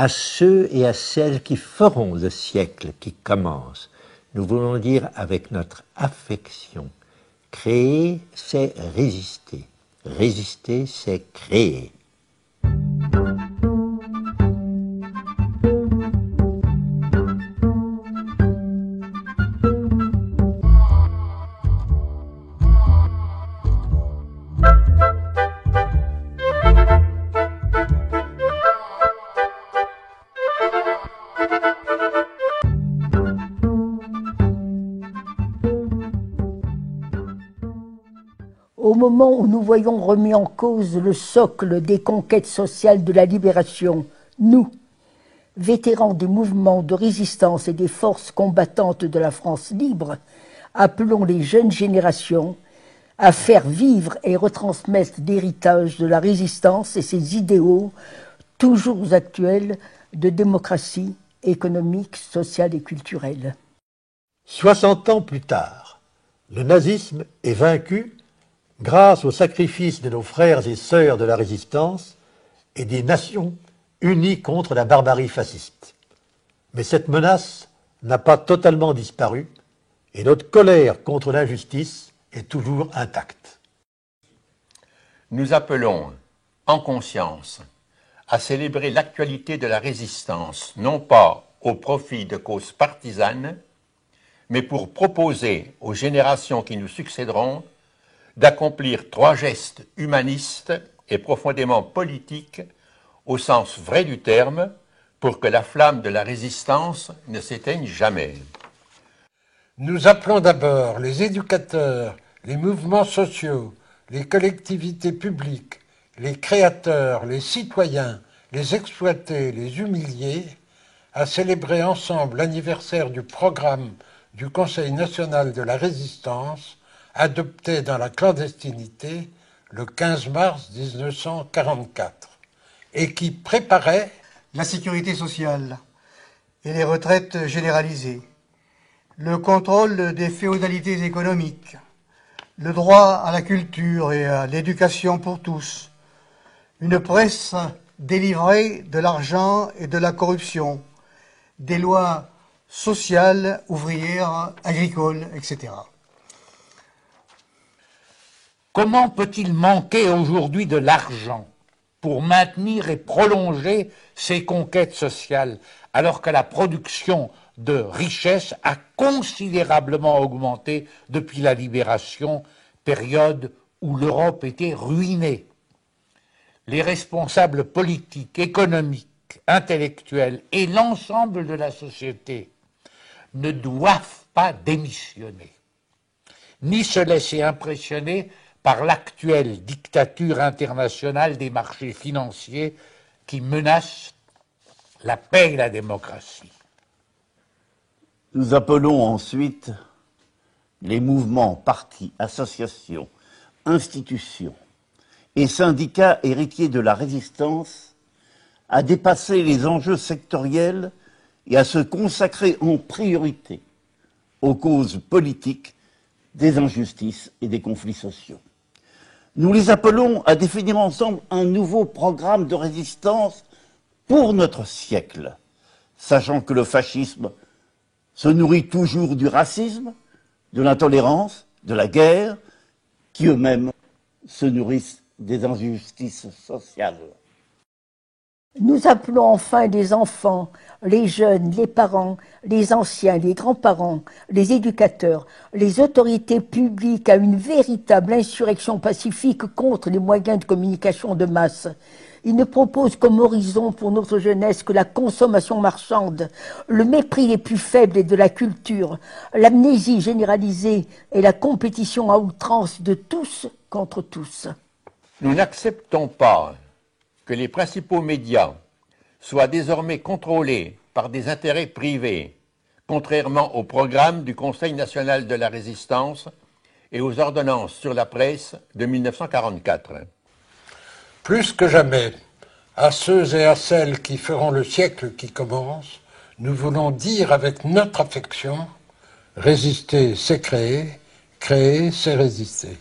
À ceux et à celles qui feront le siècle qui commence, nous voulons dire avec notre affection, créer, c'est résister. Résister, c'est créer. Au moment où nous voyons remis en cause le socle des conquêtes sociales de la libération, nous, vétérans des mouvements de résistance et des forces combattantes de la France libre, appelons les jeunes générations à faire vivre et retransmettre l'héritage de la résistance et ses idéaux toujours actuels de démocratie économique, sociale et culturelle. 60 ans plus tard, le nazisme est vaincu grâce au sacrifice de nos frères et sœurs de la résistance et des nations unies contre la barbarie fasciste. Mais cette menace n'a pas totalement disparu et notre colère contre l'injustice est toujours intacte. Nous appelons, en conscience, à célébrer l'actualité de la résistance, non pas au profit de causes partisanes, mais pour proposer aux générations qui nous succéderont d'accomplir 3 gestes humanistes et profondément politiques au sens vrai du terme, pour que la flamme de la résistance ne s'éteigne jamais. Nous appelons d'abord les éducateurs, les mouvements sociaux, les collectivités publiques, les créateurs, les citoyens, les exploités, les humiliés, à célébrer ensemble l'anniversaire du programme du Conseil national de la résistance, adopté dans la clandestinité le 15 mars 1944, et qui préparait la sécurité sociale et les retraites généralisées, le contrôle des féodalités économiques, le droit à la culture et à l'éducation pour tous, une presse délivrée de l'argent et de la corruption, des lois sociales, ouvrières, agricoles, etc. Comment peut-il manquer aujourd'hui de l'argent pour maintenir et prolonger ces conquêtes sociales, alors que la production de richesses a considérablement augmenté depuis la libération, période où l'Europe était ruinée? Les responsables politiques, économiques, intellectuels et l'ensemble de la société ne doivent pas démissionner, ni se laisser impressionner par l'actuelle dictature internationale des marchés financiers qui menace la paix et la démocratie. Nous appelons ensuite les mouvements, partis, associations, institutions et syndicats héritiers de la résistance à dépasser les enjeux sectoriels et à se consacrer en priorité aux causes politiques des injustices et des conflits sociaux. Nous les appelons à définir ensemble un nouveau programme de résistance pour notre siècle, sachant que le fascisme se nourrit toujours du racisme, de l'intolérance, de la guerre, qui eux-mêmes se nourrissent des injustices sociales. Nous appelons enfin les enfants, les jeunes, les parents, les anciens, les grands-parents, les éducateurs, les autorités publiques à une véritable insurrection pacifique contre les moyens de communication de masse. Ils ne proposent comme horizon pour notre jeunesse que la consommation marchande, le mépris des plus faibles et de la culture, l'amnésie généralisée et la compétition à outrance de tous contre tous. Nous n'acceptons pas que les principaux médias soient désormais contrôlés par des intérêts privés, contrairement au programme du Conseil national de la résistance et aux ordonnances sur la presse de 1944. Plus que jamais, à ceux et à celles qui feront le siècle qui commence, nous voulons dire avec notre affection, résister c'est créer, créer c'est résister.